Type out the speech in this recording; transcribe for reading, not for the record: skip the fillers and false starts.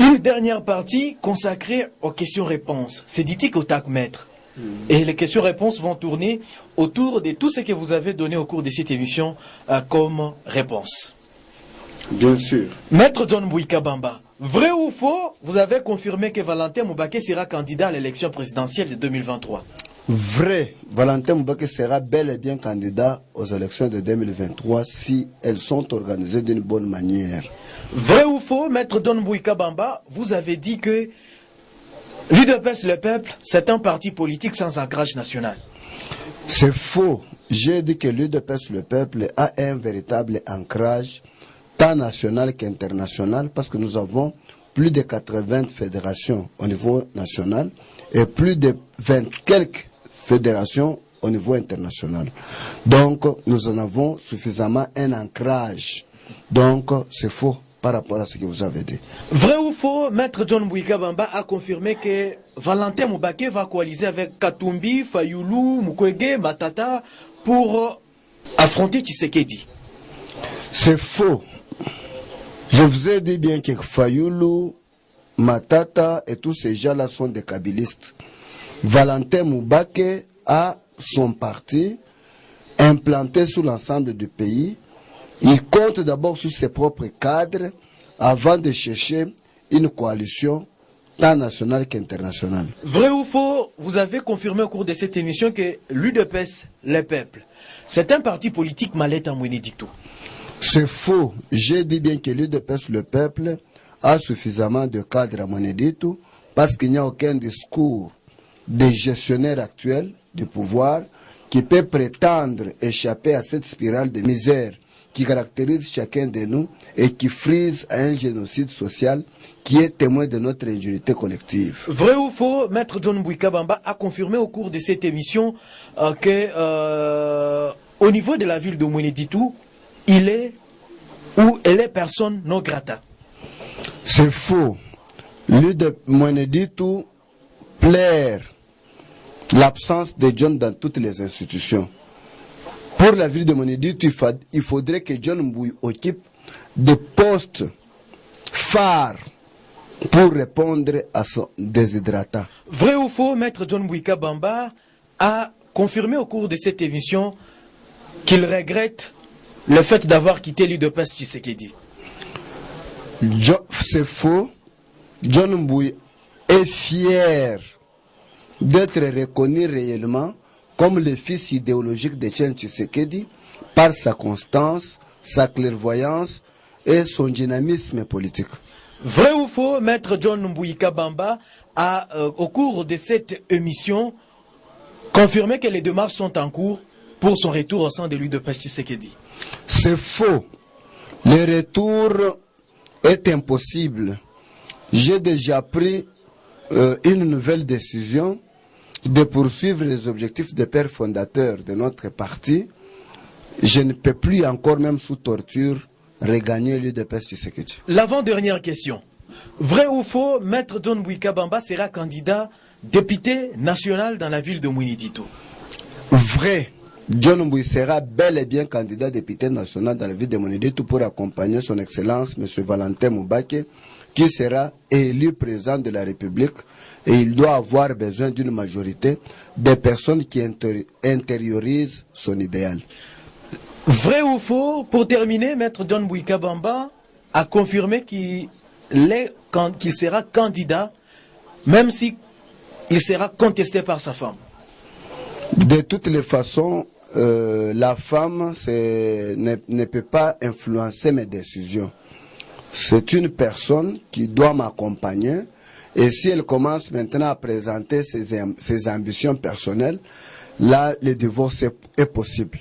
Une dernière partie consacrée aux questions-réponses. C'est Ditik Otak Maître. Et les questions-réponses vont tourner autour de tout ce que vous avez donné au cours de cette émission comme réponse. Bien sûr. Maître John Mbouika Bamba, vrai ou faux, vous avez confirmé que Valentin Moubaké sera candidat à l'élection présidentielle de 2023? Vrai, Valentin Moubaké sera bel et bien candidat aux élections de 2023 si elles sont organisées d'une bonne manière. Vrai ou faux, Maître John Mbouika Bamba, vous avez dit que l'UDPS Le Peuple, c'est un parti politique sans ancrage national. C'est faux. J'ai dit que l'UDPS Le Peuple a un véritable ancrage, tant national qu'international, parce que nous avons plus de 80 fédérations au niveau national et plus de 20 quelques fédérations au niveau international. Donc, nous en avons suffisamment un ancrage. Donc, c'est faux par rapport à ce que vous avez dit. Vrai ou faux, Maître John Mbouika Bamba a confirmé que Valentin Moubaké va coaliser avec Katumbi, Fayoulou, Mukwege, Matata pour affronter Tshisekedi. C'est faux. Je vous ai dit bien que Fayoulou, Matata et tous ces gens-là sont des kabylistes. Valentin Moubaké a son parti implanté sur l'ensemble du pays. Il compte d'abord sur ses propres cadres avant de chercher une coalition tant nationale qu'internationale. Vrai ou faux, vous avez confirmé au cours de cette émission que l'UDPS, le peuple, c'est un parti politique mallette en Mouénédicto. C'est faux. J'ai dit bien que l'UDPS, le peuple, a suffisamment de cadres à Mouénédicto parce qu'il n'y a aucun discours des gestionnaires actuels du pouvoir qui peut prétendre échapper à cette spirale de misère qui caractérise chacun de nous et qui frise à un génocide social qui est témoin de notre injurité collective. Vrai ou faux, Maître John Mbouika Bamba a confirmé au cours de cette émission que au niveau de la ville de Mouénédicto, il est ou elle est personne non grata. C'est faux. Lui de Mouénédicto plaire l'absence de John dans toutes les institutions. Pour la ville de Mouénédicto, il faudrait que John Mbouy occupe des postes phares pour répondre à son déshydratat. Vrai ou faux, Maître John Mbouika Bamba a confirmé au cours de cette émission qu'il regrette le fait d'avoir quitté l'UDPS Tshisekedi. C'est faux. John Mbouy est fier d'être reconnu réellement comme le fils idéologique de Etienne Tshisekedi par sa constance, sa clairvoyance et son dynamisme politique. Vrai ou faux, Maître John Mbouika Bamba a, au cours de cette émission, confirmé que les démarches sont en cours pour son retour au sein de l'UDPS Tshisekedi. C'est faux. Le retour est impossible. J'ai déjà pris une nouvelle décision de poursuivre les objectifs des pères fondateurs de notre parti. Je ne peux plus encore, même sous torture, regagner l'UDPS Tshisekedi. L'avant-dernière question. Vrai ou faux, Maître John Mbouika Bamba sera candidat député national dans la ville de Mouénédicto? Vrai. John Mbouy sera bel et bien candidat député national dans la ville de Mouénédicto pour accompagner son Excellence, M. Valentin Moubaké, qui sera élu président de la République, et il doit avoir besoin d'une majorité de personnes qui intériorisent son idéal. Vrai ou faux, pour terminer, Maître John Mbouika Bamba a confirmé qu'il sera candidat, même si il sera contesté par sa femme. De toutes les façons, la femme ne peut pas influencer mes décisions. C'est une personne qui doit m'accompagner, et si elle commence maintenant à présenter ses ambitions personnelles, là, le divorce est possible.